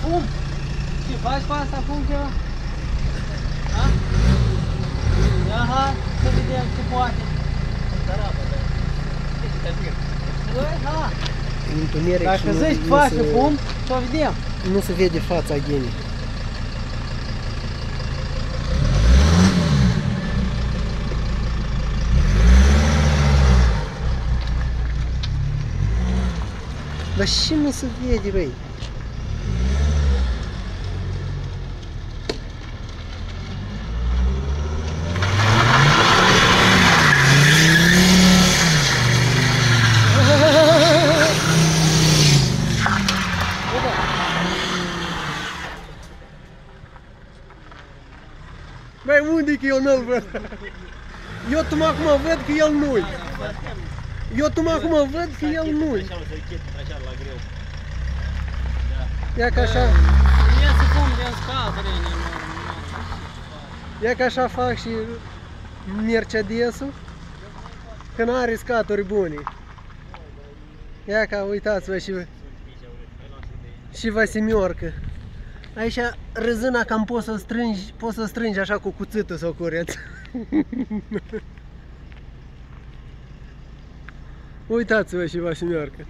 fum? Și faci cu asta fum ceva? Ha? Aha, să vedem ce poate. Băi, ha! Întuneric. Dacă zici că face fum, să vedem. Nu se vede fața ghenii. Dar și nu se vede, băi? Băi, unde că eu nu-l văd? Eu tocmai acum văd că el nu-i. Eu tocmai acum văd că el nu-i. Ia că așa... Ia să fum din scatele. Ia că așa fac și Mercedes-ul, că n-are scaturi bune. Ia că uitați-vă și Vasimiorcă. Aici rezina cam poți să strângi așa cu cuțitul sau cu reț. Uitați-vă și Vasimiorcă.